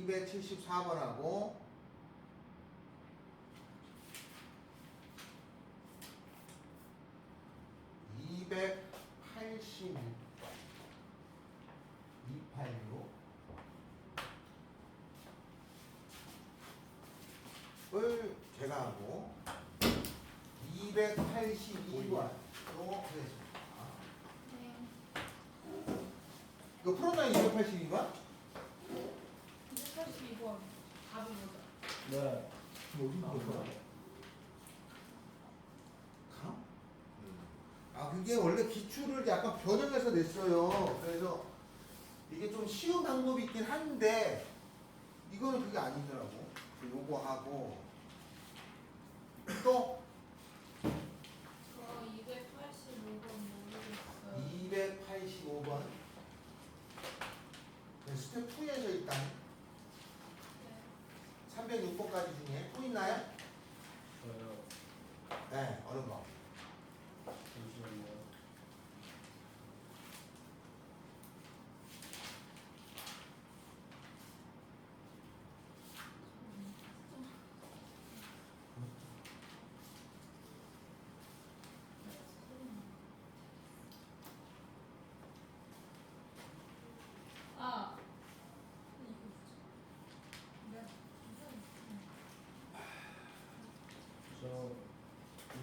274번하고 286 286을 제가 하고 282번 또 하겠습니다. 네. 이거 풀었나요? 282번? 282번 답은 뭐죠? 네. 그게 원래 기출을 약간 변형해서 냈어요. 그래서 이게 좀 쉬운 방법이 있긴 한데 이거는 그게 아니더라고. 요거 하고 또 저 285번 모르겠어요. 285번 스텝 2에서 일단 네. 306번까지 중에 또 있나요? 저요. 네, 어느 거? 잠시만요. 아. 네. 저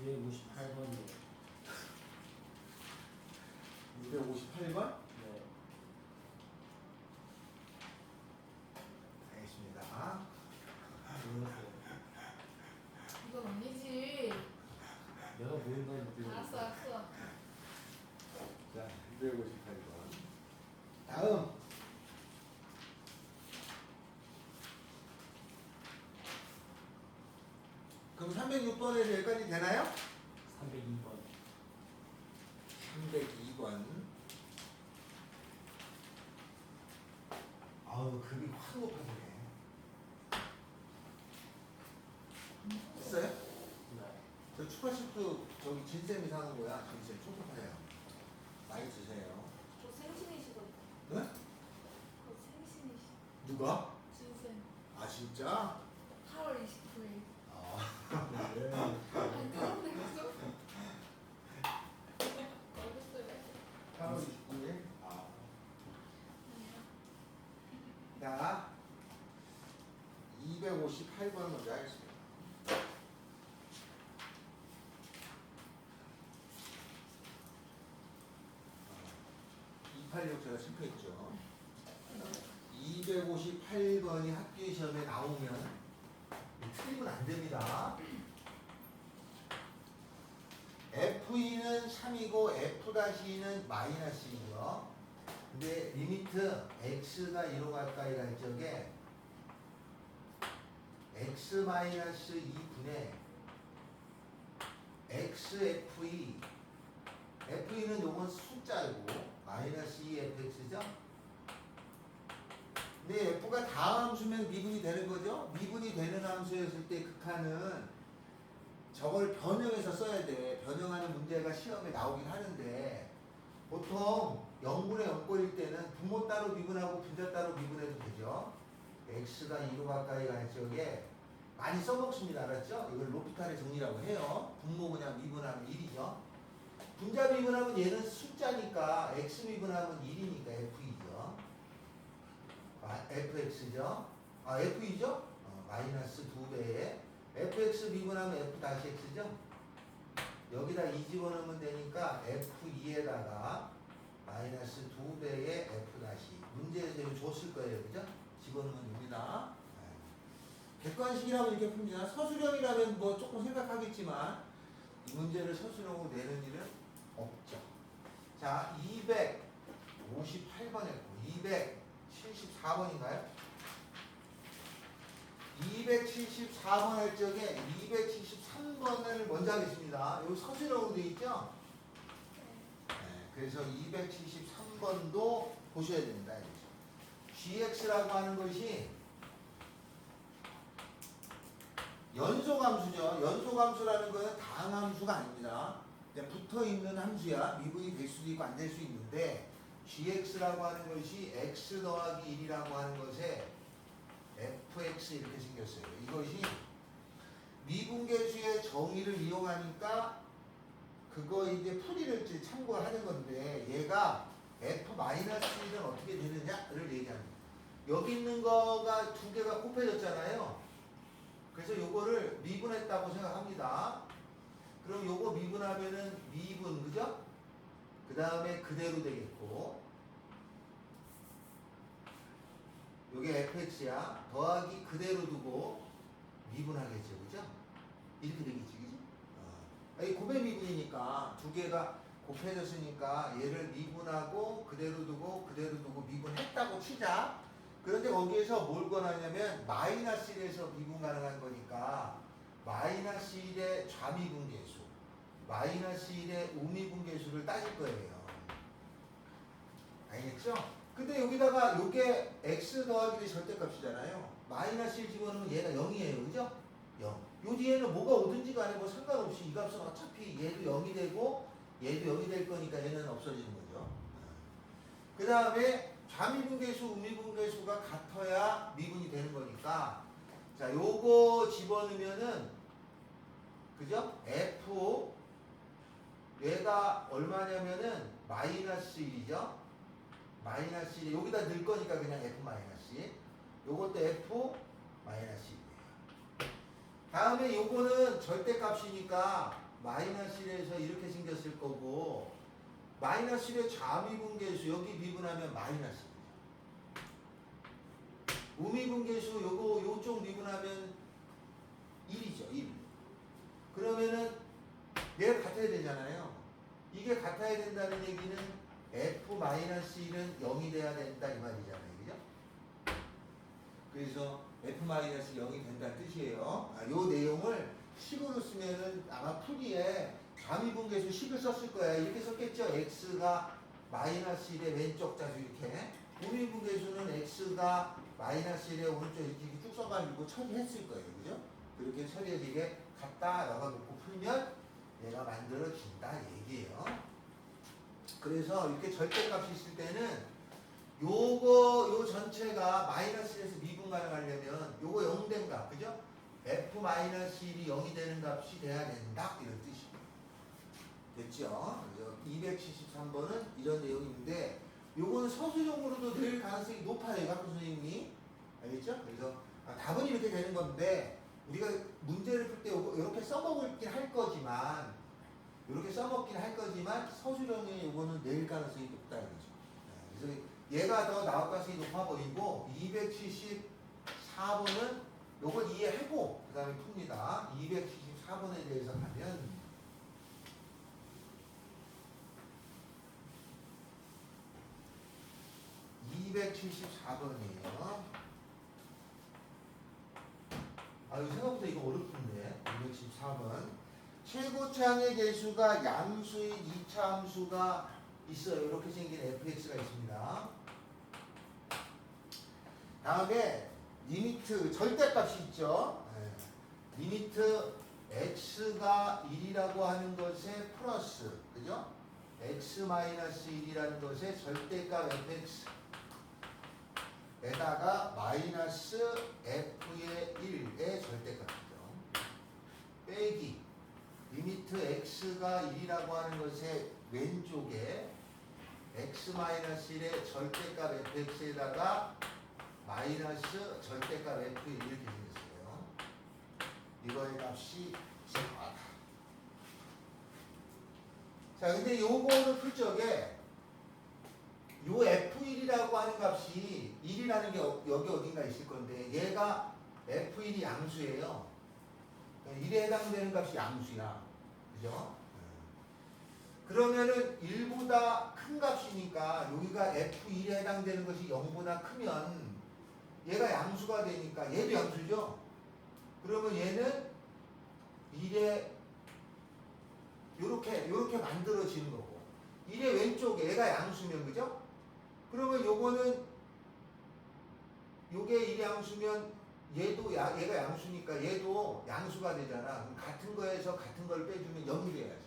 258번이요. 258번? 네. 알겠습니다. 모르겠어요. 이건 아니지. 내가 모른다는 느낌이 알았어, 알았어. 자, 258번. 다음. 그럼 306번에서 여기까지 되나요? 302번. 302번. 아우, 급이 확 높아지네. 됐어요? 네. 저 추가식도 저기 진쌤이 사는 거야. 진쌤 촉촉하네요. 많이 드세요. 저 생신이시거든요. 네? 저 생신이시. 누가? 진쌤. 아, 진짜? 8월 29일. 아. 네. 아니, 그런 데서. 어딨어요? 8월 29일? 아. 자, 258번 먼저 하겠습니다. 286 제가 실패했죠. 258번이 학교 시험에 나오면 틀리면 안 됩니다. F2는 3이고 F-2는 -2죠. 근데 리미트 x가 1로 가까이 갈 적에 x-2분의 xf2 f2는 요건 숫자고 -2fx죠. 근데 f가 다음 함수면 미분이 되는 거죠. 미분이 되는 함수였을 때 극한은 저걸 변형해서 써야 돼. 변형하는 문제가 시험에 나오긴 하는데 보통 0분의 0꼴일 때는 분모 따로 미분하고 분자 따로 미분해도 되죠. x가 2로 가까이 갈 적에 많이 써먹습니다. 알았죠? 이걸 로피탈의 정리라고 해요. 분모 그냥 미분하면 1이죠. 분자 미분하면 얘는 숫자니까 x 미분하면 1이니까 f이죠. fx죠. 아, f이죠? 마이너스 2배에 fx 미분하면 f-x죠. 여기다 2 집어넣으면 되니까 f2에다가 마이너스 2배의 f-. 문제에서 이거 줬을 거예요. 그죠? 집어넣으면 됩니다. 객관식이라면 이렇게 풉니다. 서술형이라면 뭐 조금 생각하겠지만 이 문제를 서술형으로 내는 일은 없죠. 자, 258번 했고 274번인가요? 274번 할 적에 273번을 먼저 하겠습니다. 여기 서술형으로 되어 있죠? 네, 그래서 273번도 보셔야 됩니다. gx라고 하는 것이 연소함수죠. 연소함수라는 것은 다항함수가 아닙니다. 그냥 붙어있는 함수야. 미분이 될 수도 있고 안 될 수 있는데 gx라고 하는 것이 x 더하기 1이라고 하는 것에 fx 이렇게 생겼어요. 이것이 미분계수의 정의를 이용하니까 그거 이제 풀이를 이제 참고하는 건데 얘가 f-1은 어떻게 되느냐를 얘기합니다. 여기 있는 거가 두 개가 곱해졌잖아요. 그래서 요거를 미분했다고 생각합니다. 그럼 요거 미분하면은 미분, 그죠? 그 다음에 그대로 되겠고 요게 fx야. 더하기 그대로 두고 미분하겠죠, 그죠? 이렇게 되겠지, 그죠? 이 곱해 미분이니까 두 개가 곱해졌으니까 얘를 미분하고 그대로 두고 미분했다고 치자. 그런데 거기에서 뭘 권하냐면 마이너스 1에서 미분 가능한 거니까 마이너스 1의 좌미분계수, 마이너스 1의 우미분계수를 따질 거예요. 알겠죠? 근데 여기다가 요게 x 더하기 절대값이잖아요. 마이너스 1 집어넣으면 얘가 0이에요. 그죠? 0. 요 뒤에는 뭐가 오든지 간에 뭐 상관없이 이 값은 어차피 얘도 0이 되고 얘도 0이 될 거니까 얘는 없어지는 거죠. 그 다음에 좌미분계수, 우미분계수가 같아야 미분이 되는 거니까 자, 요거 집어넣으면은 그죠? f 얘가 얼마냐면은 마이너스 1이죠. 마이너스 1 여기다 넣을 거니까 그냥 f 마이너스 1. 요것도 f 마이너스 1이에요. 다음에 요거는 절대값이니까 마이너스 1에서 이렇게 생겼을 거고 마이너스 1의 좌미분계수 여기 미분하면 마이너스 1이죠. 우미분계수 요거 요쪽 미분하면 1이죠. 1. 그러면은 얘가 같아야 되잖아요. 이게 같아야 된다는 얘기는 f-1은 0이 돼야 된다 이 말이잖아요. 그죠? 그래서 f-0이 된다는 뜻이에요. 요 내용을 식으로 쓰면은 아마 풀이에 좌미분계수 식을 썼을 거야. 이렇게 썼겠죠. x가 마이너스 1의 왼쪽 자수 이렇게. 우미분계수는 x가 마이너스 1의 오른쪽 이렇게 쭉 써가지고 처리했을 거예요. 그죠? 그렇게 처리해지게 갖다 넣어놓고 풀면 얘가 만들어진다 얘기예요. 그래서 이렇게 절대값이 있을 때는 요 전체가 마이너스 1에서 미분 가능하려면 요거 0 된 값, 그죠? f-1이 0이 되는 값이 돼야 된다 이런 뜻이에요. 됐죠? 그래서 273번은 이런 내용인데 요거는 서술형으로도 될 가능성이 높아요. 학교 선생님이. 알겠죠? 그래서 답은 이렇게 되는 건데 우리가 문제를 풀 때 이렇게 써먹긴 할 거지만 서술형에 요거는 낼 가능성이 높다 이거죠. 그래서 얘가 더 나올 가능성이 높아 보이고 274번은 요걸 이해하고 그 다음에 풉니다. 274번에 대해서 가면 274번이에요. 이거 생각보다 이거 어렵던데. 274번. 최고차항의 개수가 양수인 2차 함수가 있어요. 이렇게 생긴 fx가 있습니다. 다음에 리미트 절대값이 있죠. 리미트 x가 1이라고 하는 것에 플러스, 그죠? x-1이라는 것에 절대값 fx 에다가 마이너스 f의 1의 절대값이죠. 빼기 리미트 x가 1이라고 하는 것의 왼쪽에 x-1의 절대값 fx에다가 마이너스 절대값 f1 이렇게 생겼어요. 이거의 값이 4다. 자, 근데 요거를 풀 적에 요 f1이라고 하는 값이 1이라는 게 여기 어딘가 있을 건데 얘가 f1이 양수예요. 1에 해당되는 값이 양수야. 그죠? 그러면은 1보다 큰 값이니까 여기가 f1에 해당되는 것이 0보다 크면 얘가 양수가 되니까 얘도 양수죠? 그러면 얘는 1에 요렇게 만들어지는 거고 1의 왼쪽에 얘가 양수면 그죠? 그러면 요거는 요게 1의 양수면 얘가 양수니까 얘도 양수가 되잖아. 그럼 같은 거에서 같은 걸 빼주면 0이 돼야죠.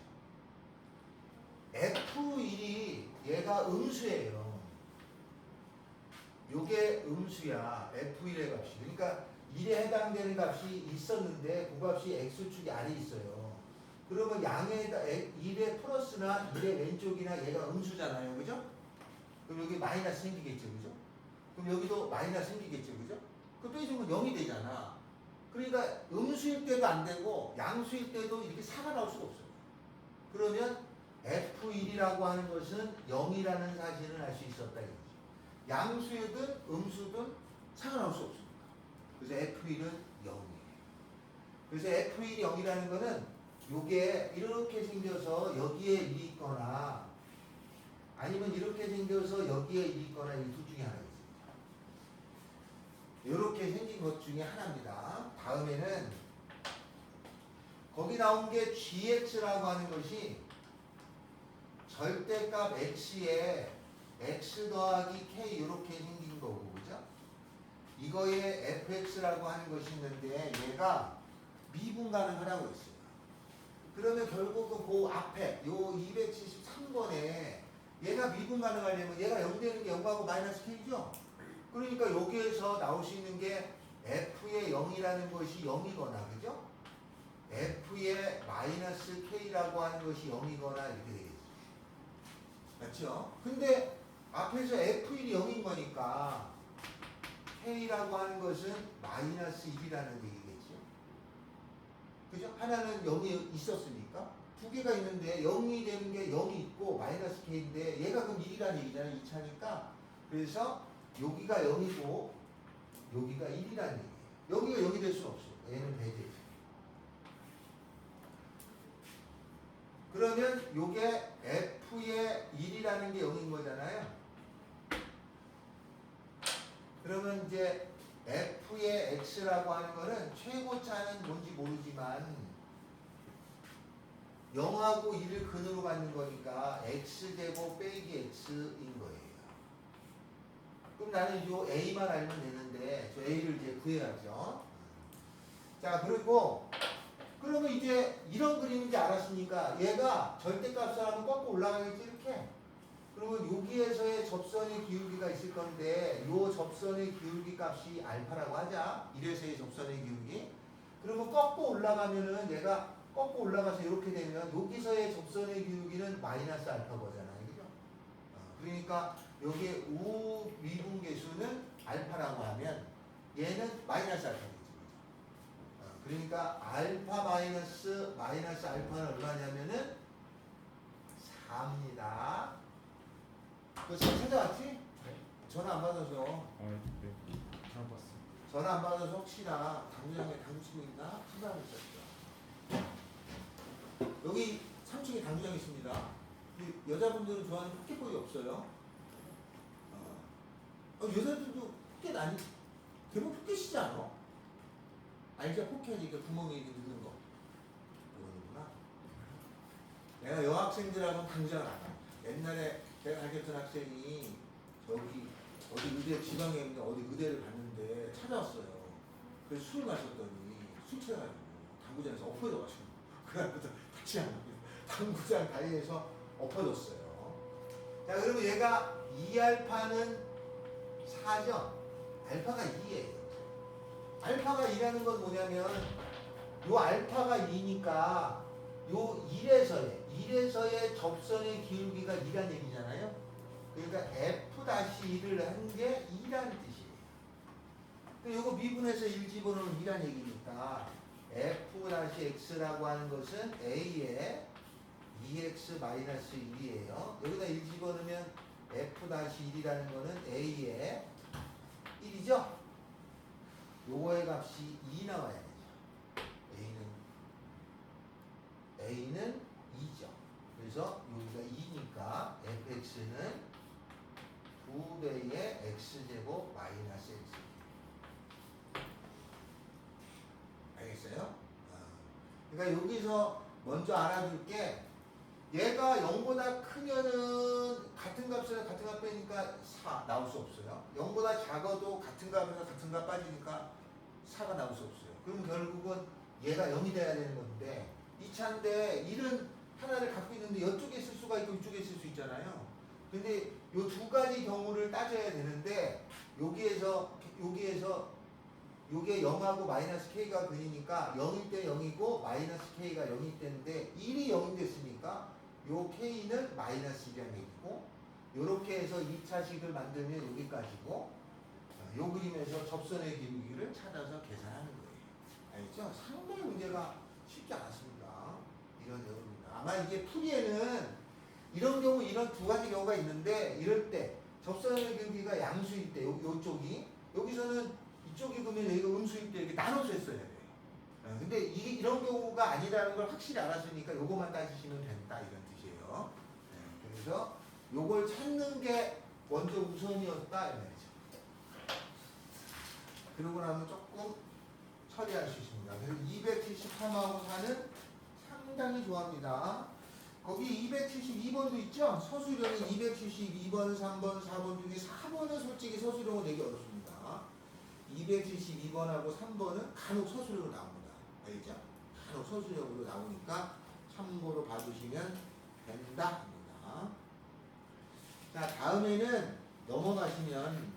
F1이 얘가 음수예요. 요게 음수야. F1의 값이. 그러니까 1에 해당되는 값이 있었는데 그 값이 X축이 아래 있어요. 그러면 양에다 1의 플러스나 1의 왼쪽이나 얘가 음수잖아요. 그죠? 그럼 여기 마이너스 생기겠죠. 그죠? 그럼 여기도 마이너스 생기겠죠. 그죠? 그 빼주면 0이 되잖아. 그러니까 음수일 때도 안 되고 양수일 때도 이렇게 4가 나올 수가 없어요. 그러면 F1이라고 하는 것은 0이라는 사실을 알 수 있었다. 이거죠. 양수든 음수든 4가 나올 수 없습니다. 그래서 F1은 0이에요. 그래서 F1이 0이라는 거는 요게 이렇게 생겨서 여기에 1이 있거나 아니면 이렇게 생겨서 여기에 1이 있거나 이 둘 중에 하나겠습니다. 이렇게 생긴 것 중에 하나입니다. 다음에는 거기 나온 게 gx라고 하는 것이 절대값 x에 x 더하기 k 이렇게 생긴 거고, 그죠? 이거에 fx라고 하는 것이 있는데 얘가 미분 가능하라고 했어요. 그러면 결국은 그 앞에 요 273번에 얘가 미분 가능하려면 얘가 0 되는 게 0하고 마이너스 k죠? 그러니까 여기에서 나올 수 있는 게 f의 0이라는 것이 0이거나, 그죠? f의 마이너스 k라고 하는 것이 0이거나 이렇게 되겠죠. 맞죠? 근데 앞에서 f1이 0인 거니까 k라고 하는 것은 마이너스 1이라는 얘기겠죠. 그죠? 하나는 0이 있었으니까 두 개가 있는데 0이 되는 게 0이 있고 마이너스 k인데 얘가 그럼 1이라는 얘기잖아요. 2차니까. 그래서 여기가 0이고 여기가 1이라는 얘기예요. 여기가 0이 될 수는 없어요. 얘는 배제죠. 그러면 요게 f의 1이라는 게 0인 거잖아요. 그러면 이제 f의 x라고 하는 거는 최고차는 뭔지 모르지만 0하고 1을 근으로 받는 거니까 x제곱 빼기 x인 거예요. 그럼 나는 요 a만 알면 되는데 저 a를 이제 구해야죠. 자, 그리고 그러면 이제 이런 그림인지 알았으니까 얘가 절대값을 하면 꺾고 올라가겠지 이렇게. 그러면 여기에서의 접선의 기울기가 있을 건데 요 접선의 기울기 값이 알파라고 하자. 1에서의 접선의 기울기. 그러면 꺾고 올라가면은 얘가 꺾고 올라가서 이렇게 되면 여기서의 접선의 기울기는 마이너스 알파 거잖아요. 그죠? 그러니까 여기에 우미분계수는 알파라고 하면 얘는 마이너스 알파겠지. 그러니까 알파 마이너스 알파는 얼마냐면은 4입니다. 그거 잘 찾아왔지? 네? 전화 안 받아서. 네. 잘 봤어요. 전화 안 받아서 혹시나 당구장에 당구 치고 있나 생각하고 있었죠. 여기 3층에 당구장 있습니다. 여자분들은 좋아하는 포켓볼이 없어요. 여자들도 포켓 아니 대부분 포켓이지 않아? 알죠? 포켓이 이렇게 구멍에 이렇게 넣는 거. 그거구나. 내가 여학생들하고는 당구장을 안 가. 옛날에 제가 가르쳤던 학생이 저기 어디 의대 지방에 있는 어디 의대를 갔는데 찾아왔어요. 그래서 술을 마셨더니 술 취해가지고 당구장에서 엎어져가지고 그날부터 같이 안 가고 당구장 다리에서 엎어졌어요. 자, 그러면 얘가 2알파는 4죠? 알파가 2예요. 알파가 2라는 건 뭐냐면 요 알파가 2니까 요 1에서의 접선의 기울기가 2란 얘기잖아요. 그러니까 F-1을 한 게 2라는 뜻이에요. 요거 미분해서 1 집어넣으면 2란 얘기니까 F-X라고 하는 것은 A에 2x-1이에요. 여기다 1 집어넣으면 F-1이라는 거는 A에 1이죠? 요거의 값이 2 나와야 되죠. A는 2죠. 그래서 여기가 2니까 fx는 2배의 x제곱 마이너스 x. 알겠어요? 그러니까 여기서 먼저 알아둘 게 얘가 0보다 크면은 같은 값에서 같은 값 빼니까 4 나올 수 없어요. 0보다 작아도 같은 값에서 같은 값 빠지니까 4가 나올 수 없어요. 그럼 결국은 얘가 0이 돼야 되는 건데 2차인데 1은 하나를 갖고 있는데 이쪽에 있을 수가 있고 이쪽에 있을 수 있잖아요. 근데 요 두 가지 경우를 따져야 되는데 여기에서 요게 0하고 마이너스 k가 근이니까 0일 때 0이고 마이너스 k가 0일 때인데 1이 0이 됐으니까 요 k는 마이너스 1이라는 얘기고 요렇게 해서 2차식을 만들면 여기까지고 요 그림에서 접선의 기울기를 찾아서 계산하는 거예요. 알겠죠? 상당히 문제가 쉽지 않았습니다. 이런 내용입니다. 아마 이게 풀이에는 이런 경우 이런 두 가지 경우가 있는데 이럴 때 접선의 기울기가 양수일 때 요쪽이 여기서는 이쪽이 그러면 여기가 음수일 때 이렇게 나눠서 했어야 돼요. 근데 이게 이런 경우가 아니라는 걸 확실히 알았으니까 요거만 따지시면 된다 이런 뜻이에요. 그래서 요걸 찾는 게 먼저 우선이었다 이 말이죠. 그러고 나면 조금 처리할 수 있습니다. 그래서 273하고 4는 상당히 좋아합니다. 거기 272번도 있죠? 서술형이 272번, 3번, 4번 중에 4번은 솔직히 서술형으로 내기 어렵습니다. 272번하고 3번은 간혹 서술형으로 나옵니다. 알겠죠? 간혹 서술형으로 나오니까 참고로 봐주시면 된다. 자, 다음에는 넘어가시면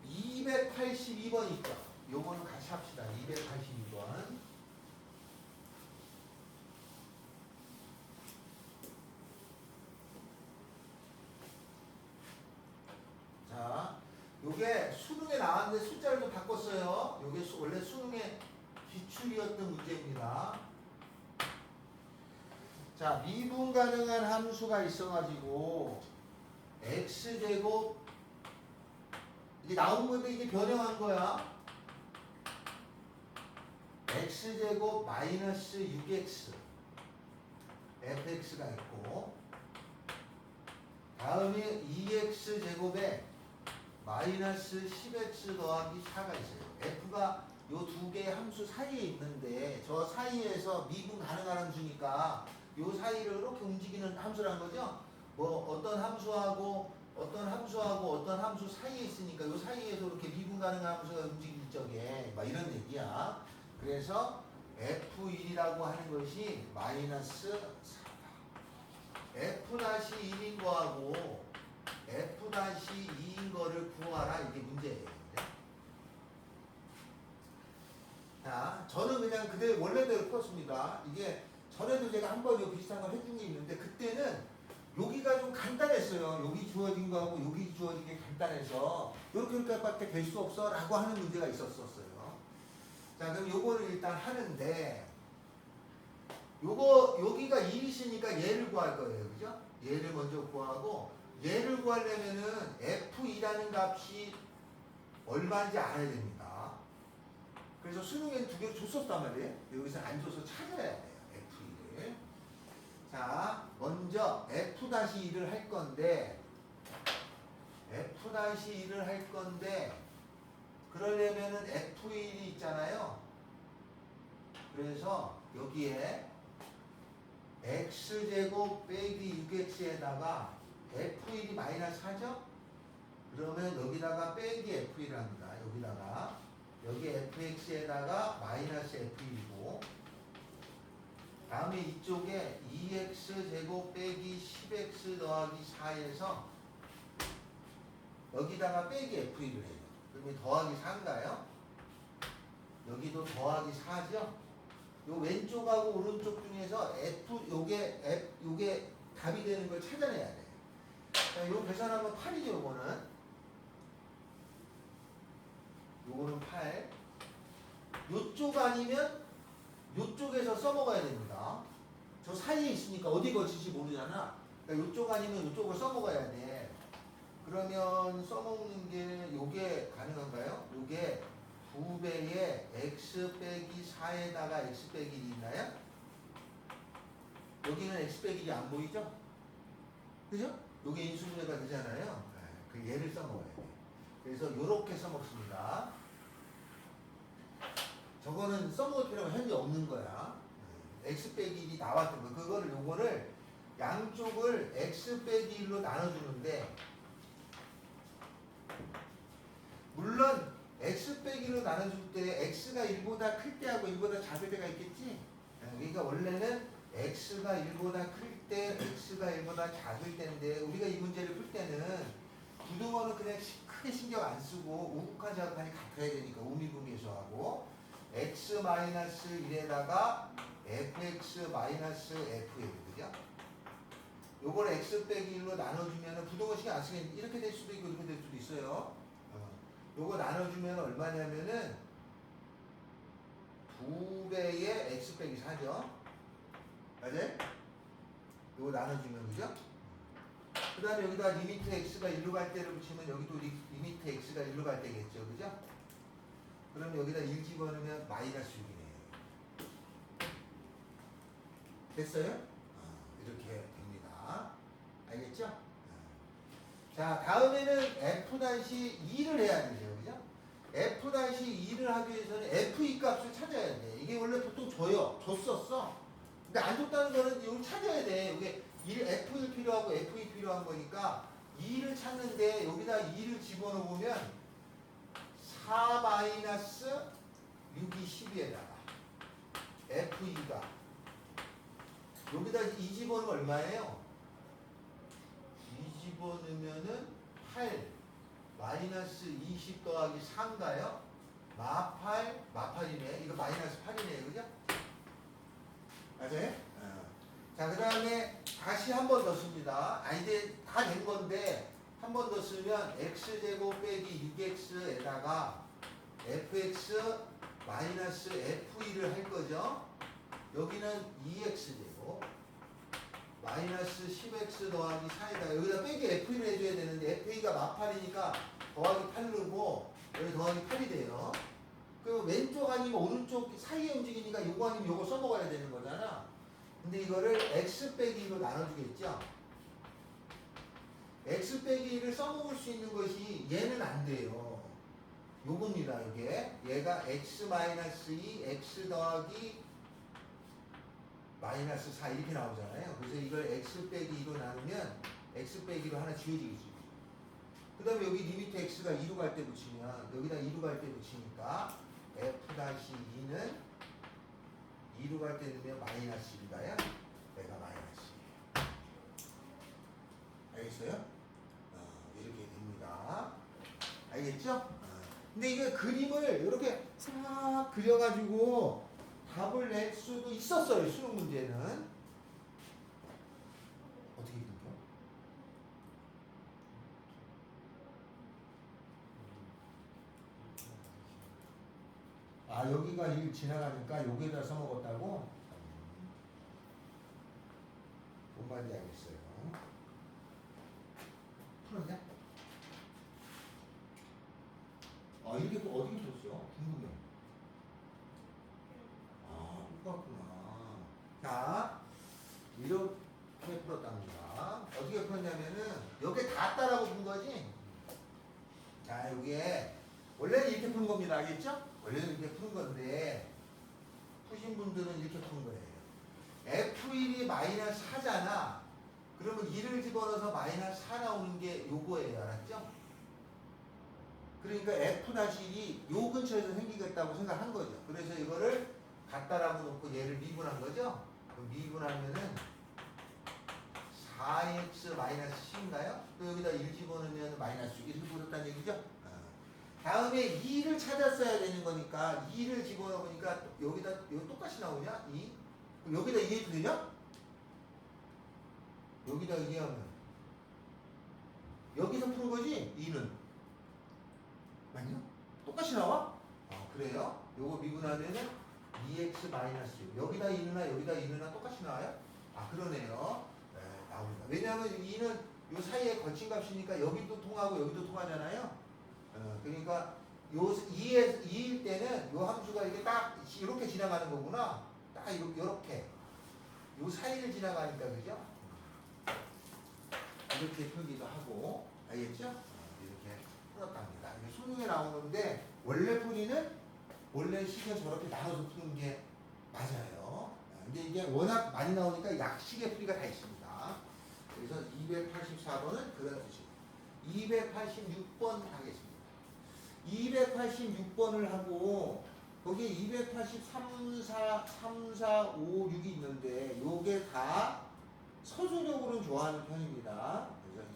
282번 있죠? 요거는 같이 합시다. 282번. 자, 요게 수능에 나왔는데 숫자를 좀 바꿨어요. 요게 원래 수능의 기출이었던 문제입니다. 자, 미분 가능한 함수가 있어가지고 x제곱 이게 나온 건데 이게 변형한 거야. x제곱 마이너스 6x fx가 있고 다음에 2x제곱에 마이너스 10x 더하기 4가 있어요. f가 요 두 개의 함수 사이에 있는데 저 사이에서 미분 가능한 함수니까 요 사이를 이렇게 움직이는 함수라는 거죠. 뭐 어떤 함수하고 어떤 함수 사이에 있으니까 요 사이에서 이렇게 미분 가능한 함수가 움직일 적에 막 이런 얘기야. 그래서 F1이라고 하는 것이 마이너스 4다. F-1인 거하고 F-2인 거를 구하라 이게 문제예요. 자, 저는 그냥 그대로 원래대로 풀었습니다. 이게 전에도 제가 한 번 비슷한 걸 해준 게 있는데 그때는 여기가 좀 간단했어요. 여기 주어진 거하고 여기 주어진 게 간단해서 이렇게밖에 될 수 없어 라고 하는 문제가 있었어요. 자, 그럼 요거를 일단 하는데 요거 여기가 1이 있으니까 얘를 구할 거예요. 그죠? 얘를 먼저 구하고 얘를 구하려면은 F2라는 값이 얼마인지 알아야 됩니다. 그래서 수능에는 두 개를 줬었단 말이에요. 여기서 안 줘서 찾아야 돼요. F2를. 자, 먼저 F-1을 할 건데 F-1을 할 건데 그러려면은 F1이 있잖아요. 그래서 여기에 x제곱 빼기 6x에다가 F1이 마이너스 4죠? 그러면 여기다가 빼기 F1을 합니다. 여기다가 여기 fx에다가 마이너스 F1이고 다음에 이쪽에 2x제곱 빼기 10x 더하기 4에서 여기다가 빼기 F1을 해요. 그러면 더하기 4인가요? 여기도 더하기 4죠? 요 왼쪽하고 오른쪽 중에서 요게 답이 되는 걸 찾아내야 돼요. 자, 요 계산하면 8이죠, 요거는. 요거는 8. 요쪽 아니면 요쪽에서 써먹어야 됩니다. 저 사이에 있으니까 어디 거칠지 모르잖아. 그러니까 요쪽 아니면 요쪽을 써먹어야 돼. 그러면 써먹는 게 요게 가능한가요? 요게 2배의 x 빼기 4에다가 x 빼기 1이 있나요? 여기는 x 빼기 1이 안 보이죠? 그죠? 요게 인수분해가 되잖아요. 그 얘를 써먹어야 돼. 그래서 요렇게 써먹습니다. 저거는 써먹을 필요가 현재 없는 거야. x 빼기 1이 나왔던 거. 그거를 요거를 양쪽을 x 빼기 1로 나눠주는데 물론 x 빼기로 나눠줄 때 x가 1보다 클 때하고 1보다 작을 때가 있겠지. 그러니까 원래는 x가 1보다 클 때, x가 1보다 작을 때인데 우리가 이 문제를 풀 때는 부등호는 그냥 크게 신경 안 쓰고 우극한 자극한이 같아야 되니까 우미분계수하고 x-1에다가 fx-f예요. 그죠? 요걸 x 빼기 1로 나눠주면 부등호 신경 안 쓰게 이렇게 될 수도 있고 이렇게 될 수도 있어요. 요거 나눠주면 얼마냐면은 2배의 x 빼기 4죠. 맞아요? 요거 나눠주면 그죠? 그 다음에 여기다 리미트 x가 1로 갈 때를 붙이면 여기도 리미트 x가 1로 갈 때겠죠. 그죠? 그럼 여기다 1 집어넣으면 마이너스 6이네요. 됐어요? 이렇게 됩니다. 알겠죠? 자, 다음에는 f-2를 해야 되죠. 그죠? f-2를 하기 위해서는 f2 값을 찾아야 돼. 이게 원래 보통 줬었어. 근데 안 줬다는 거는 이걸 찾아야 돼. 이게 f1 필요하고 f2 필요한 거니까 2를 찾는데 여기다 2를 집어넣으면 4-6이 12에다가 f2가 여기다 2 집어넣으면 얼마예요? 2 집어넣으면은 8 마이너스 20 더하기 4인가요? 마팔이네. 이거 마이너스 8이네요. 그죠? 맞아요? 자, 그 다음에 다시 한 번 더 씁니다. 이제 다 된 건데 한 번 더 쓰면 x제곱 빼기 6x에다가 fx 마이너스 f2를 할 거죠. 여기는 2x제곱 마이너스 10x 더하기 4에다가 여기다 빼기 f2를 해줘야 되는데 f2가 마팔이니까 더하기 8르고 여기 더하기 8이 돼요. 그럼 왼쪽 아니면 오른쪽 사이에 움직이니까 요거 아니면 요거 써먹어야 되는 거잖아. 근데 이거를 x 빼기 2로 나눠주겠죠. x 빼기 2를 써먹을 수 있는 것이 얘는 안 돼요. 요겁니다. 이게 얘가 x 마이너스 2 x 더하기 마이너스 4 이렇게 나오잖아요. 그래서 이걸 x 빼기 2로 나누면 x 빼기 2로 하나 지워지겠죠. 그 다음에 여기 리미트 x가 2로 갈 때 붙이면 여기다 2로 갈 때 붙이니까 f-2는 2로 갈 때 넣으면 마이너스 1이다요. 내가 마이너스 1. 알겠어요? 이렇게 됩니다. 알겠죠? 근데 이게 그림을 이렇게 싹 그려가지고 답을 낼 수도 있었어요. 수능 문제는. 어떻게 그릴게요? 여기가 1 지나가니까 여기에다 써먹었다고? 뭔 말인지 알겠어요. 풀었냐? 이게 또 어디에 줬어요? 궁금해. 똑같구나. 자, 이렇게 풀었답니다. 어떻게 풀었냐면은 여기에 닿았다라고 본 거지? 자, 여기에 원래는 이렇게 푸는 겁니다. 알겠죠? 원래는 이렇게 푸는 건데 푸신 분들은 이렇게 푸는 거예요. F1이 마이너스 4잖아. 그러면 2를 집어넣어서 마이너스 4 나오는 게 요거예요. 알았죠? 그러니까 F-1이 요 근처에서 생기겠다고 생각한 거죠. 그래서 이거를 갖다라고 놓고 얘를 미분한 거죠. 그럼 미분하면은 4x 마이너스 10인가요? 또 여기다 1 집어넣으면 마이너스 6 이렇게 보였다는 얘기죠. 다음에 2를 찾았어야 되는 거니까 2를 집어넣으니까 여기다 여기 똑같이 나오냐? 2. 그럼 여기다 2 해도 되냐? 여기다 2 하면 여기서 푸는 거지? 2는 맞냐? 똑같이 나와? 그래요? 요거 미분하면은 2x 마이너스 6 여기다 2누나 여기다 2누나 똑같이 나와요? 그러네요. 네, 나옵니다. 왜냐하면 2는 요 사이에 걸친 값이니까 여기도 통하고 여기도 통하잖아요. 그러니까 요 2일 때는 요 함수가 이렇게 딱 이렇게 지나가는 거구나. 딱 이렇게 요 사이를 지나가니까 그죠? 이렇게 풀기도 하고 알겠죠? 이렇게 풀었답니다. 이게 수능에 나오는데 원래 풀이는 원래 식은 저렇게 나눠서 푸는 게 맞아요. 근데 이게 워낙 많이 나오니까 약식의 풀이가 다 있습니다. 그래서 284번은 그런 뜻입니다. 286번 하겠습니다. 286번을 하고 거기에 283, 4, 5, 6이 있는데 요게 다 서술형으로는 좋아하는 편입니다. 그래서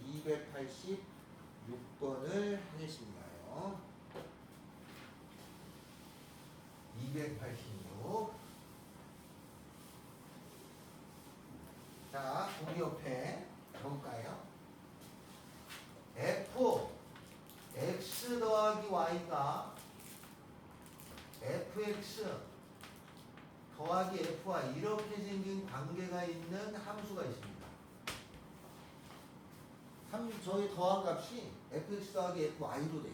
286번을 하겠습니다요. 286. 자, 우리 옆에 볼까요? f x 더하기 y가 fx 더하기 fy 이렇게 생긴 관계가 있는 함수가 있습니다. 저희 더한 값이 fx 더하기 fy로 돼요.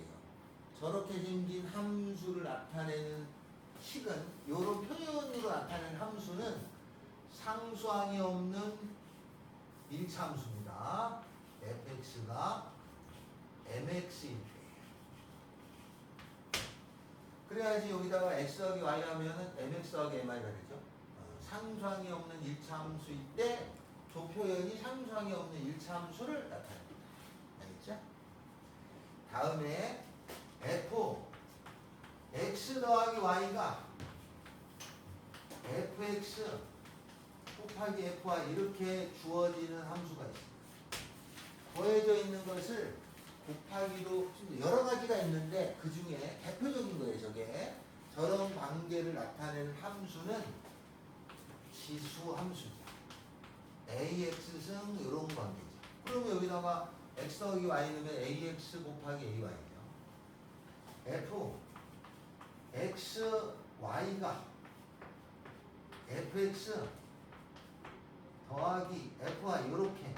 저렇게 생긴 함수를 나타내는 식은 이런 표현으로 나타내는 함수는 상수항이 없는 일차함수입니다. fx가 mx일 때예요. 그래야지 여기다가 x 더하기 y 하면은 mx 더하기 mi가 되죠. 상수항이 없는 일차함수일 때 조 표현이 상수항이 없는 일차함수를 나타냅니다. 알겠죠? 다음에 f x 더하기 y가 fx 곱하기 fy 이렇게 주어지는 함수가 있습니다. 더해져 있는 것을 곱하기도 여러 가지가 있는데 그 중에 대표적인 거예요. 저게 저런 관계를 나타내는 함수는 지수 함수죠. AX승 이런 관계죠. 그러면 여기다가 x 더하기 y 넣으면 AX 곱하기 AY죠. F X Y가 FX 더하기 FY 이렇게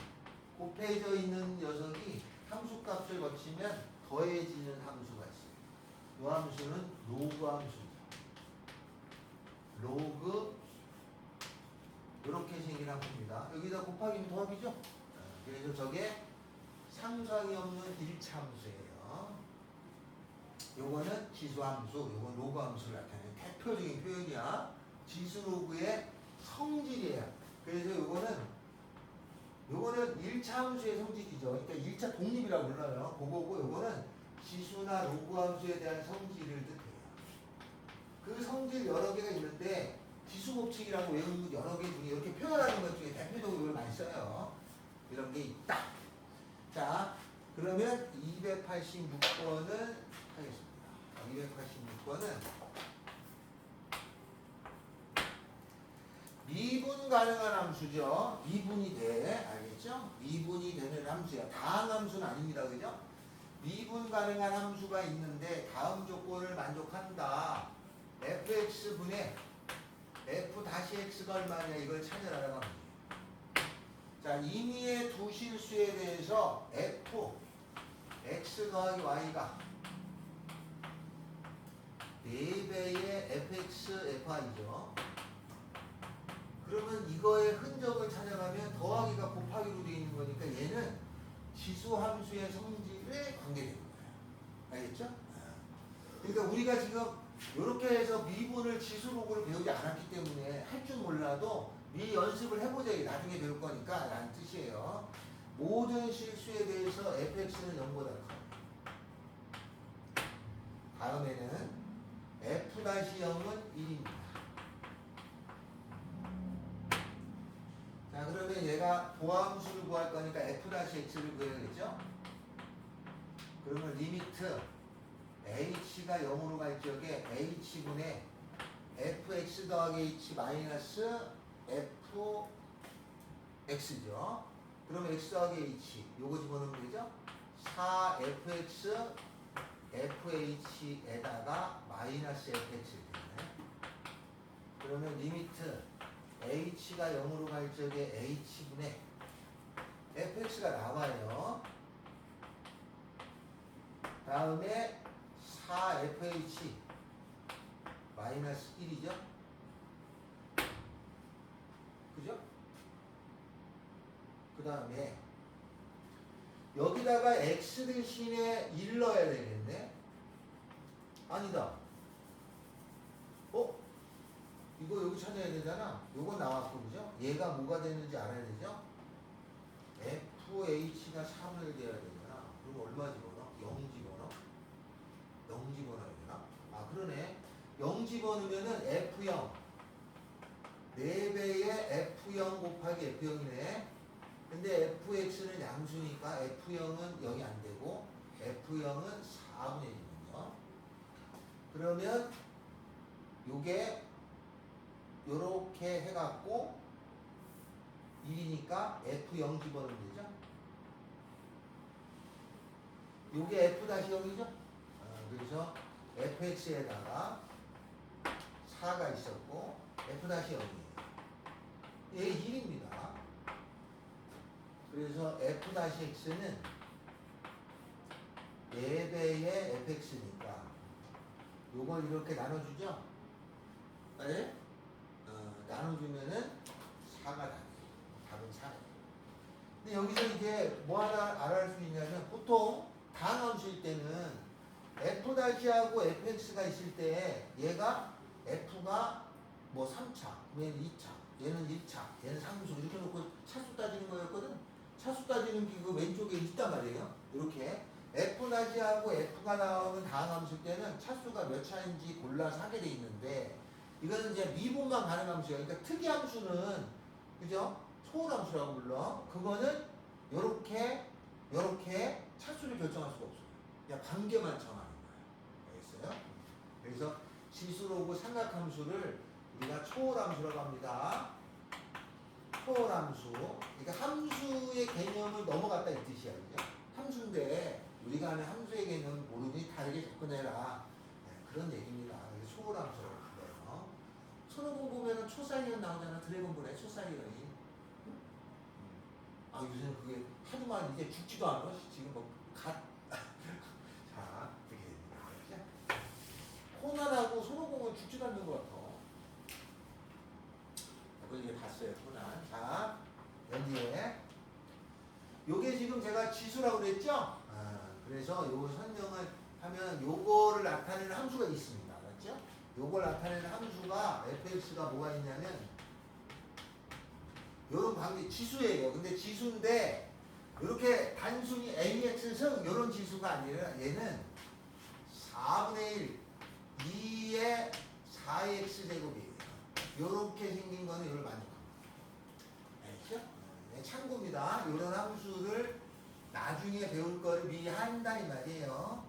곱해져 있는 녀석이 함수값을 거치면 더해지는 함수가 있어요. 이 함수는 로그 함수죠. 로그 이렇게 생긴 함수입니다. 여기다 곱하기면 더하기죠. 그래서 저게 상수항이 없는 일차함수예요. 요거는 지수함수, 요건 로그함수를 나타내는 대표적인 표현이야. 지수 로그의 성질이에요. 그래서 요거는 1차 함수의 성질이죠. 그러니까 1차 독립이라고 불러요. 그거고 요거는 지수나 로그함수에 대한 성질을 뜻해요. 그 성질 여러 개가 있는데 지수 법칙이라고 외우는 여러 개 중에 이렇게 표현하는 것 중에 대표적으로 이걸 많이 써요. 이런 게 있다. 자, 그러면 286번을 하겠습니다. 286번은 미분 가능한 함수죠. 미분이 돼. 알겠죠? 미분이 되는 함수야. 다항 함수는 아닙니다. 그죠? 미분 가능한 함수가 있는데 다음 조건을 만족한다. fx분의 f-x가 얼마냐 이걸 찾으라고 합니다. 자, 임의의 두 실수에 대해서 f x 더하기 y가 4배의 fx, fy죠. 그러면 이거의 흔적을 찾아가면 더하기가 곱하기로 되어 있는 거니까 얘는 지수함수의 성질에 관계되는 거예요. 알겠죠? 그러니까 우리가 지금 이렇게 해서 미분을 지수로그를 배우지 않았기 때문에 할 줄 몰라도 미 연습을 해보자. 나중에 배울 거니까 라는 뜻이에요. 모든 실수에 대해서 fx는 0보다 커요. 다음에는 f-0은 1입니다. 자, 그러면 얘가 보함수를 구할 거니까 f-x를 구해야겠죠? 그러면 리미트 h가 0으로 갈 적에 h분의 fx 더하기 h 마이너스 fx죠. 그러면 x 더하기 h 요거 집어넣으면 되죠? 4fx fh에다가 마이너스 fx를 되네. 그러면 리미트 h가 0으로 갈 적에 h분의 fx가 나와요. 다음에 4fh 마이너스 1이죠. 그죠? 그 다음에 여기다가 x 대신에 1 넣어야 되겠네. 아니다. 이거 여기 찾아야 되잖아. 요거 나왔고, 그죠? 얘가 뭐가 되는지 알아야 되죠? FH가 3을 돼야 되잖아. 그럼 얼마 집어넣어? 0 집어넣어? 0 집어넣어야 되나? 아, 그러네. 0 집어넣으면은 F0 4배의 F0 곱하기 F0이네. 근데 fx는 양수니까 f0은 0이 안 되고 f0은 4분의 1이거든요. 그러면 요게 요렇게 해갖고 1이니까 f0 집어넣으면 되죠. 요게 f-0이죠. 그래서 fx에다가 4가 있었고 f-0이에요. 얘 1입니다. 그래서 f-x는 4배의 fx니까 요걸 이렇게 나눠주죠? 네? 나눠주면은 4가 답은 4예요. 근데 여기서 이제 뭐 하나 알아할 수 있냐면 보통 다항함수일 때는 f-하고 fx가 있을 때 얘가 f가 뭐 3차, 얘는 2차, 얘는 1차, 얘는 상수 이렇게 놓고 차수 따지는 거였거든? 차수 따지는 게 그 왼쪽에 있단 말이에요. 이렇게 f-하고 f가 나오는 다항함수일 때는 차수가 몇 차인지 골라서 하게 돼 있는데 이거는 이제 미분만 가능한 함수예요. 그러니까 특이함수는 그죠? 초월함수라고 불러. 그거는 요렇게 차수를 결정할 수가 없어요. 그냥 관계만 정하는 거예요. 알겠어요? 그래서 지수로고 삼각함수를 우리가 초월함수라고 합니다. 초월함수. 그러니까 함수의 개념을 넘어갔다 이 뜻이야. 그죠? 함수인데 우리가 하는 함수의 개념을 모르니 다르게 접근해라. 네, 그런 얘기입니다. 그래서 초월함수라고 불러요. 손오공 보면은 초사이언 나오잖아. 드래곤볼에 초사이언이. 아 요새는 그게 하지만 이제 죽지도 않아. 지금 뭐 자 이렇게 됩니다. 코난하고 손오공은 죽지도 않는 것 같아. 그걸 이제 봤어요. 코난. 자 여기에 요게 지금 제가 지수라고 그랬죠? 그래서 요거 설명을 하면 요거를 나타내는 함수가 있습니다. 알았죠? 요걸 나타내는 함수가 fx가 뭐가 있냐면 요런 관계 지수예요. 근데 지수인데 이렇게 단순히 ax 승 요런 지수가 아니라 얘는 4분의 1 2의 4x 제곱이에요. 요렇게 생긴 거는 이걸 만족합니다. 알겠죠? 네, 참고입니다. 요런 함수를 나중에 배울 거를 미리 한다 이 말이에요.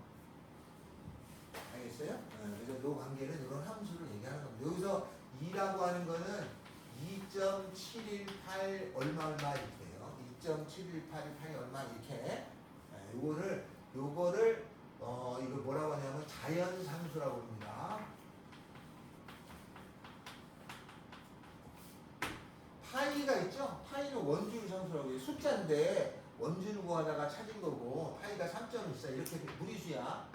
알겠어요? 그래서 요 관계는 이런 함수를 얘기하는 겁니다. 여기서 2라고 하는 거는 2.718 얼마 이렇게 돼요. 2.718 얼마 이렇게. 요거를 이걸 뭐라고 하냐면 자연상수라고 합니다. 파이가 있죠? 파이는 원주율 상수라고 해요. 숫자인데 원주를 구하다가 찾은 거고 파이가 3.14 이렇게 무리수야.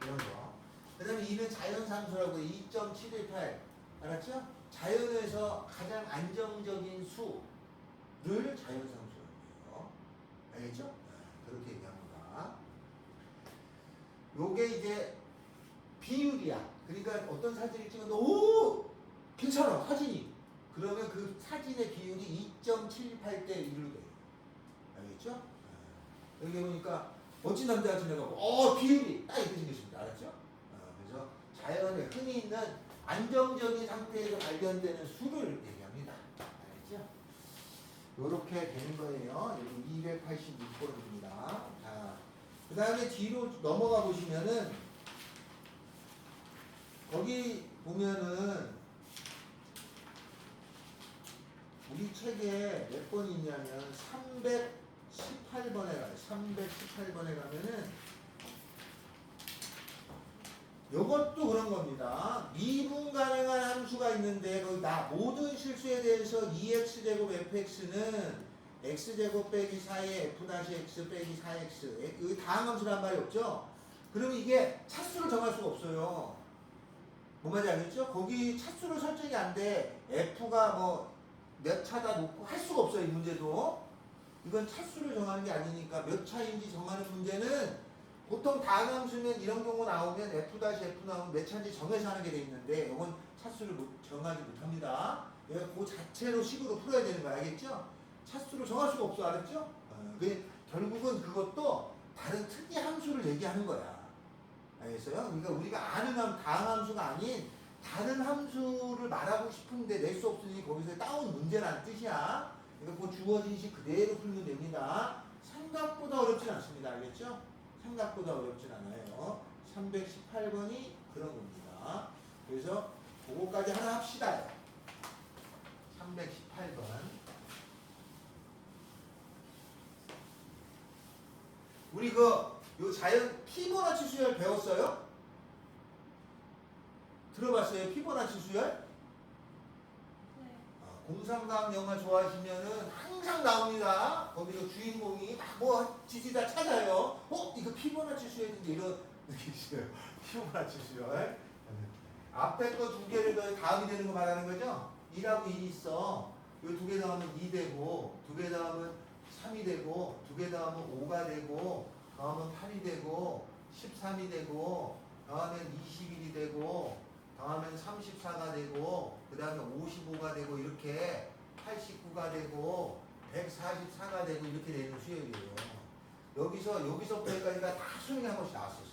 이런 거. 그 다음에 2는 자연상수라고 해요. 2.718 알았죠? 자연에서 가장 안정적인 수를 자연상수라고 해요. 알겠죠? 그렇게 얘기합니다. 요게 이제 비율이야. 그러니까 어떤 사진을 찍었는데 오! 괜찮아 사진이. 그러면 그 사진의 비율이 2.78대 1로 돼요. 알겠죠? 여기 보니까 멋진 남자가 지나가고 비율이 딱 이렇게 생겼습니다. 알았죠? 그래서 자연에 흔히 있는 안정적인 상태에서 발견되는 수를 얘기합니다. 알겠죠? 요렇게 되는 거예요. 여기 286번입니다. 자, 그 다음에 뒤로 넘어가 보시면은 거기 보면은 우리 책에 몇 번이 있냐면 318번에 가요. 318번에 가면은 요것도 그런 겁니다. 미분 가능한 함수가 있는데 거기 모든 실수에 대해서 2x제곱 fx는 x제곱 빼기 4의 f-x 빼기 4x 여기 다항함수란 말이 없죠? 그러면 이게 차수를 정할 수가 없어요. 뭔 말인지 알겠죠? 거기 차수를 설정이 안 돼. f가 뭐 몇 차다 놓고 할 수가 없어요. 이 문제도. 이건 차수를 정하는 게 아니니까 몇 차인지 정하는 문제는 보통 다항함수면 이런 경우 나오면 f-f 나오면 몇 차인지 정해서 하는 게 돼 있는데 이건 차수를 정하지 못합니다. 그래서 그 자체로 식으로 풀어야 되는 거 알겠죠? 차수를 정할 수가 없어. 알았죠? 결국은 그것도 다른 특이 함수를 얘기하는 거야. 알겠어요? 그러니까 우리가 아는 다항함수가 아닌 다른 함수를 말하고 싶은데 낼 수 없으니 거기서 따온 문제라는 뜻이야. 그러니까 그 주어진 식 그대로 풀면 됩니다. 생각보다 어렵진 않습니다. 알겠죠? 생각보다 어렵진 않아요. 318번이 그런 겁니다. 그래서 그거까지 하나 합시다. 318번. 우리 요 자연 피보나치 수열 배웠어요? 들어봤어요? 피보나치 수열? 네. 공상과학 영화 좋아하시면은 항상 나옵니다. 거기서 주인공이 막 뭐 지지다 찾아요. 이거 피보나치 수열인데 이런 느낌 있어요. 피보나치 수열. 앞에 거 두 개를 더 다음이 되는 거 말하는 거죠? 1하고 1이 있어. 이 두 개 더하면 2 되고, 두 개 더하면 3이 되고, 두 개 더하면 5가 되고, 더하면 8이 되고, 13이 되고, 더하면 21이 되고, 더하면 34가 되고, 그 다음에 55가 되고, 이렇게 89가 되고, 144가 되고, 이렇게 되는 수열이에요. 여기서부터 여기까지가 다 수능에 한 번씩 나왔었어요.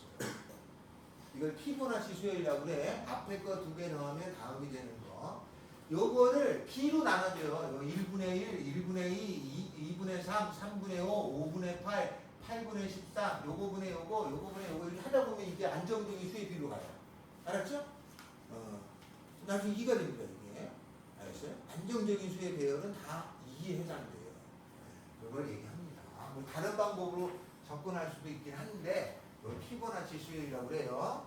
이걸 피보나치 수열이라고 그래. 앞에 거 두 개 넣으면 다음이 되는 거. 요거를 P로 나눠줘요. 1분의 1, 1분의 2, 2분의 3, 3분의 5, 5분의 8, 8분의 14, 요거분의 요거분의 요거 이렇게 하다 보면 이게 안정적인 수의 비로 가요. 알았죠? 나중에 2가 됩니다, 이게. 알았어요? 안정적인 수의 배열은 다 2에 해당돼요. 그걸 얘기합니다. 뭐 다른 방법으로 접근할 수도 있긴 한데, 이걸 피보나치 수열이라고 그래요.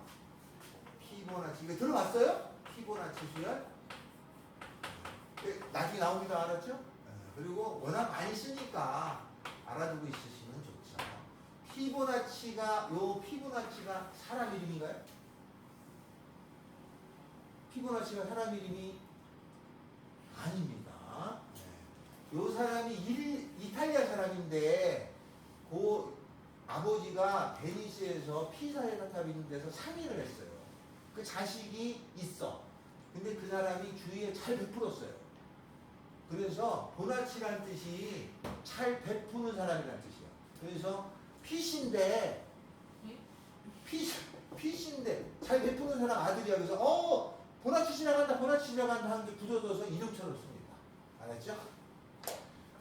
피보나치. 이거 들어봤어요? 피보나치 수열? 나중에 나옵니다. 알았죠? 그리고 워낙 많이 쓰니까 알아두고 있으시면 좋죠. 피보나치가 사람 이름인가요? 피보나치가 사람 이름이 아닙니다. 요 사람이 이탈리아 사람인데 그 아버지가 베니스에서 피사해탑 있는 데서 상의를 했어요. 그 자식이 있어. 근데 그 사람이 주위에 잘 베풀었어요. 그래서 보나치라는 뜻이 잘 베푸는 사람이라는 뜻이야. 그래서 핏인데 핏인데 잘 베푸는 사람 아들이야. 그래서 보나치 지나간다 하는데 붙여줘서 이름처럼 씁니다. 알았죠?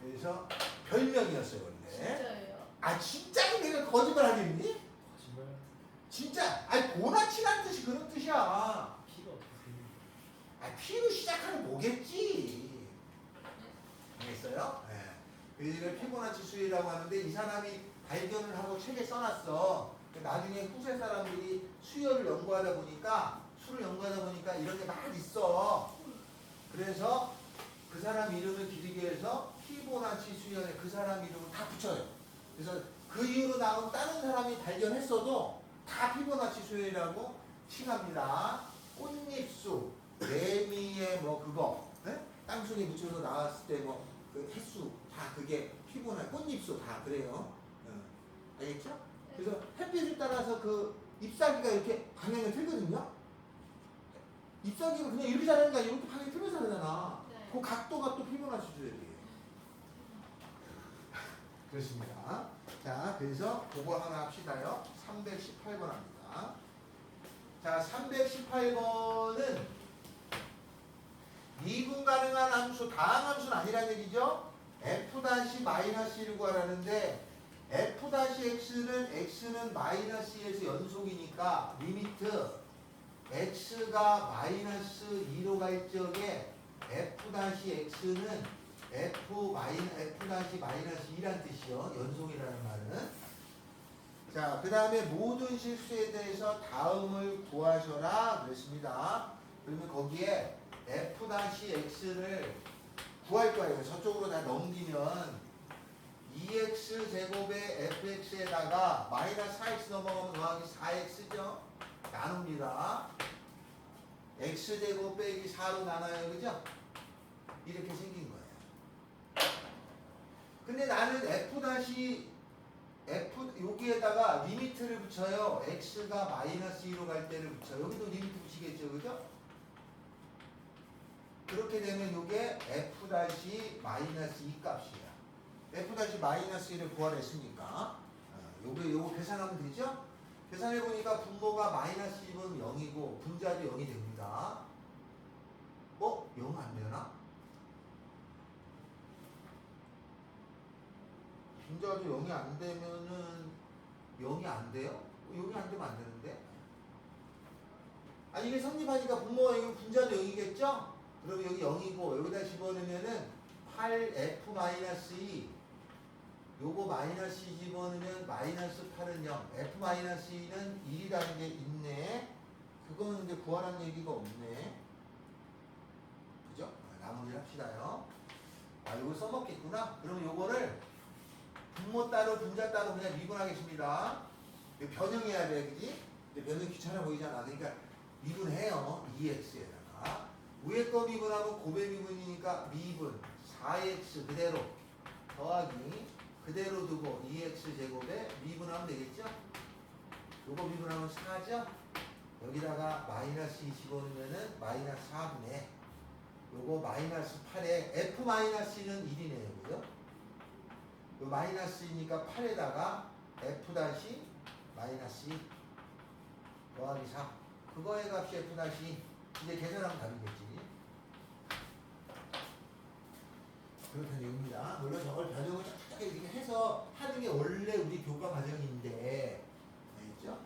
그래서 별명이었어요 원래. 진짜예요? 진짜 내가 거짓말 하겠니? 거짓말. 진짜 보나치라는 뜻이 그런 뜻이야. 피가 어떻게? 피로 시작하는 뭐겠지. 알겠어요? 네. 그래서 이걸 피보나치 수열이라고 하는데 이 사람이 발견을 하고 책에 써놨어. 나중에 후세 사람들이 수를 연구하다 보니까 이런 게 막 있어. 그래서 그 사람 이름을 기리기 위해서 피보나치 수열에 그 사람 이름을 다 붙여요. 그래서 그 이후로 나온 다른 사람이 발견했어도 다 피보나치 수열이라고 칭합니다. 꽃잎수, 레미의 그거, 네? 땅속에 묻혀서 나왔을 때 그 횟수 다 그게 피보나 꽃잎수 다 그래요. 알겠죠? 그래서 햇빛을 따라서 그 잎사귀가 이렇게 방향을 틀거든요. 잎사귀가 그냥 이렇게 자라는 게 아니라 이렇게 방향 틀면서 자라잖아. 네. 그 각도가 또 피보나치 수열이에요. 그렇습니다. 자, 그래서 그거 하나 합시다요. 318번 합니다. 자, 318번은 미분 가능한 함수, 다항함수는 아니란 얘기죠. f-1을 구하라는데 x는 마이너스 2에서 연속이니까 리미트 x가 -2로 갈 적에 f-x는 f-2란 뜻이요. 연속이라는 말은. 자, 그 다음에 모든 실수에 대해서 다음을 구하셔라 그랬습니다. 그러면 거기에 f-x를 구할 거예요. 저쪽으로 다 넘기면 2x 제곱의 fx에다가 마이너스 4x 넘어가면 더하기 4x죠. 나눕니다. x 제곱 빼기 4로 나눠요. 그죠? 이렇게 생긴 거예요. 근데 나는 여기에다가 리미트를 붙여요. x가 -2로 갈 때를 붙여요. 여기도 리미트 붙이겠죠. 그죠? 그렇게 되면 이게 f-2 값이야. f-1을 구하랬으니까 요거 계산하면 되죠? 계산해보니까 분모가 마이너스 1은 0이고 분자도 0이 됩니다. 0 안 되나? 분자도 0이 안 되면은 0이 안 돼요? 0이 안 되면 안 되는데? 아니 이게 성립하니까 분모가 0이면 분자도 0이겠죠? 그럼 여기 0이고 여기다 집어넣으면은 8F-2 요거 마이너스 2 집어넣으면 마이너스 8은 0 F-2는 1이라는 게 있네. 그거는 이제 구하라는 얘기가 없네. 그죠? 나머지 합시다요. 이거 써먹겠구나. 그럼 요거를 분모 따로 분자 따로 그냥 미분하겠습니다. 이거 변형해야 돼, 그지? 근데 변형 귀찮아 보이잖아. 그러니까 미분해요. 2x에다가 위에 거 미분하면 고배 미분이니까 미분 4x 그대로 더하기 그대로 두고 2x 제곱에 미분하면 되겠죠? 요거 미분하면 4죠? 여기다가 마이너스 2 집어넣으면은 마이너스 4분의 요거 마이너스 8에 F-는 1이네요. 그죠? 요 마이너스이니까 8에다가 F 다시 마이너스 2 더하기 4 그거의 값이 F 다시 이제 계산하면 답이겠지. 그렇다는 얘기입니다. 물론 저걸 변형을 쫙쫙 이렇게 해서 하는 게 원래 우리 교과 과정인데 알겠죠?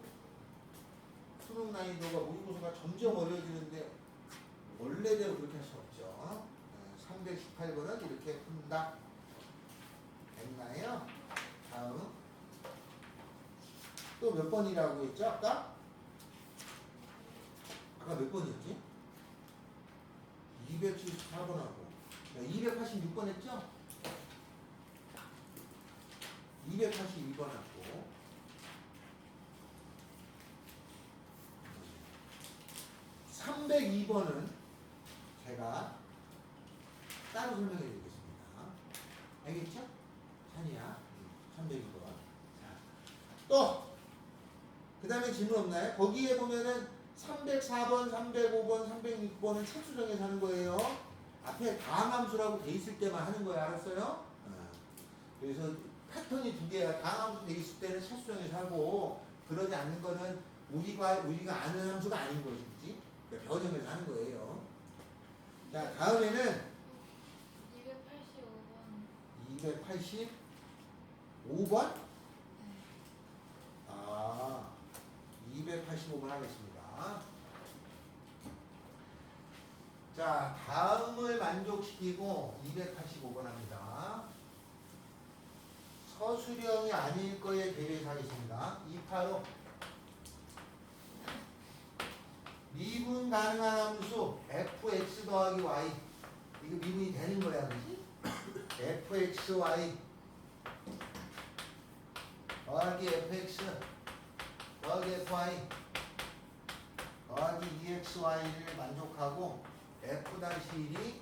수능 난이도가 모의고사가 점점 어려워지는데 원래대로 그렇게 할 수 없죠. 318번은 이렇게 푼다. 됐나요? 다음 또 몇 번이라고 했죠? 아까 몇 번이었지? 274번하고 286번 했죠? 282번 하고 302번은 제가 따로 설명해 드리겠습니다. 알겠죠? 찬이야. 302번. 또! 그 다음에 질문 없나요? 거기에 보면은 304번, 305번, 306번은 차수정에서 하는 거예요. 앞에 다항함수라고 돼 있을 때만 하는 거예요. 알았어요? 그래서 패턴이 두 개야. 다항함수 돼 있을 때는 차수정에서 하고 그러지 않는 거는 우리가 아는 함수가 아닌 거지. 그치? 그러니까 변형해서 하는 거예요. 자, 다음에는 285번. 285번? 네. 285번 하겠습니다. 자, 다음을 만족시키고 285번 합니다. 서술형이 아닐 거에 대비하겠습니다. 285 미분 가능한 함수 fx 더하기 y 이거 미분이 되는 거야, 그지? fxy 더하기 fx 더하기 fy 더하기 2xy를 만족하고 f-1이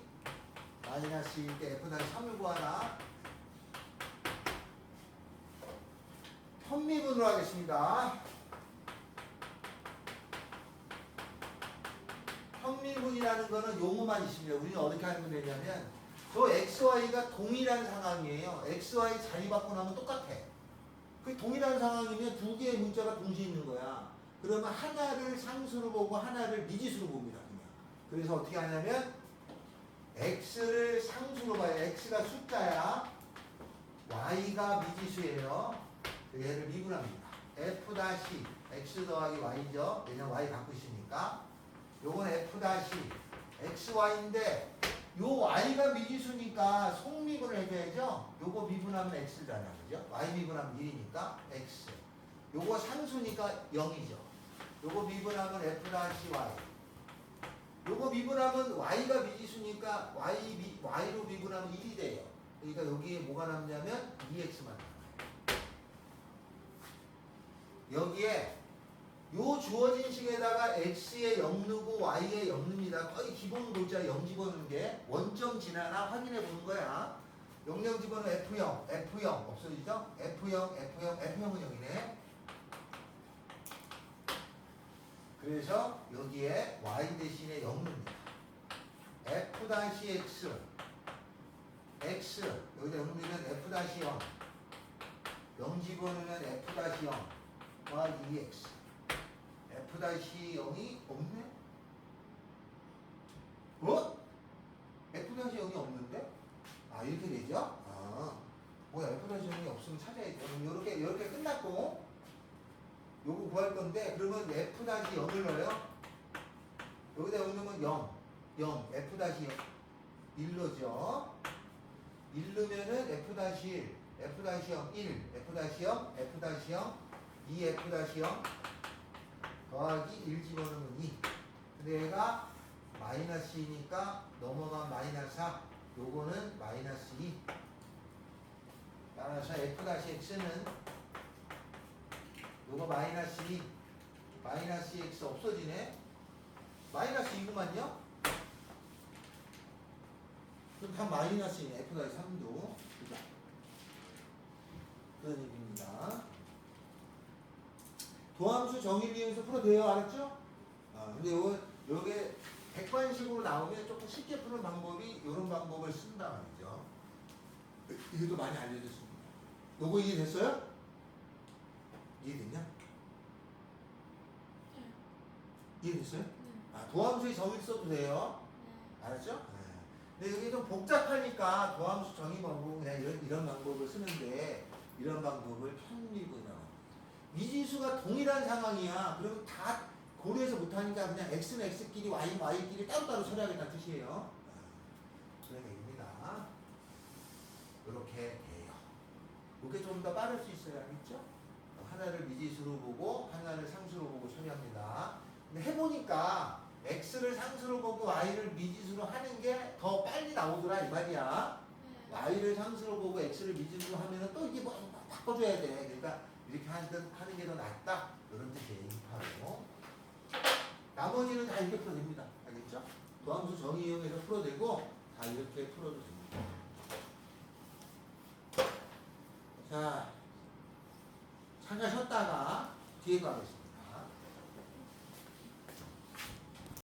마이너스 1일 때 f-3을 구하라. 편미분으로 하겠습니다. 편미분이라는 거는 용어만 있습니다. 우리는 어떻게 하면 되냐면 저 xy가 동일한 상황이에요. xy 자리 바꿔 나면 똑같아. 그 동일한 상황이면 두 개의 문자가 동시에 있는 거야. 그러면 하나를 상수로 보고 하나를 미지수로 봅니다. 그냥. 그래서 어떻게 하냐면 x를 상수로 봐요. x가 숫자야. y가 미지수예요. 얘를 미분합니다. f-x 더하기 y죠. 왜냐면 y 갖고 있으니까. 요건 f-xy인데 요 y가 미지수니까 속미분을 해줘야죠. 요거 미분하면 x잖아. 그죠? y 미분하면 1이니까 x. 요거 상수니까 0이죠. 요거 미분하면 f-y. 요거 미분하면 y가 미지수니까 y로 미분하면 1이 돼요. 그러니까 여기에 뭐가 남냐면 2x만 남아요. 여기에 요 주어진 식에다가 x에 0 넣고 y에 0 넣습니다. 거의 기본 골자 0 집어넣는 게 원점 지나나 확인해 보는 거야. 0 집어넣으면 F0 없어지죠? F형은 0이네. 그래서 여기에 y 대신에 0 넣습니다. F-x x 여기다 0 넣으면 F-0 0 집어넣으면 F-0 더하기 2x f-0이 없네? 어? f-0이 없는데? 아 이렇게 되죠? 아 뭐야 f-0이 없으면 찾아야죠. 그럼 요렇게 끝났고 요거 구할 건데 그러면 f-0을 넣어요. 여기다 넣으면 0 f-0 1로죠. 1 넣으면은 f-1 f-0 1 f-0 f-0 2f-0 더하기 1 집어넣으면 2 근데 얘가 마이너스 2니까 넘어간 마이너스 4 요거는 마이너스 2 따라서 f-x는 요거 마이너스 2 마이너스 x 없어지네 마이너스 2구만요 그럼 다 마이너스이네 f-3도 그죠? 그런 얘기입니다 도함수 정의를 이용해서 풀어도 돼요 알았죠? 근데 요게 백반식으로 나오면 조금 쉽게 푸는 방법이 이런 방법을 쓴다 말이죠. 이것도 많이 알려졌습니다. 요거 이해됐어요? 이해됐냐? 네. 이해됐어요? 네. 도함수의 정의를 써도 돼요. 네. 알았죠? 근데 이게 좀 복잡하니까 도함수 정의 방법은 그냥 이런 방법을 쓰는데 이런 방법을 편리분열. 미지수가 동일한 상황이야. 그러면 다 고려해서 못하니까 그냥 x는 x끼리 y는 y끼리 따로따로 처리하겠다는 뜻이에요. 그런 얘기입니다. 이렇게 돼요. 이게 좀 더 빠를 수 있어야 알겠죠? 하나를 미지수로 보고 하나를 상수로 보고 처리합니다. 근데 해보니까 x를 상수로 보고 y를 미지수로 하는 게 더 빨리 나오더라 이 말이야. 네. y를 상수로 보고 x를 미지수로 하면은 또 이게 뭐 바꿔줘야 돼. 그러니까 이렇게 하는 게 더 낫다. 이런 뜻이에요. 바로. 나머지는 다 이렇게 풀어도 됩니다. 알겠죠? 도함수 정의 이용해서 풀어도 되고 다 이렇게 풀어도 됩니다. 자, 잠깐 쉬었다가 뒤에 가겠습니다.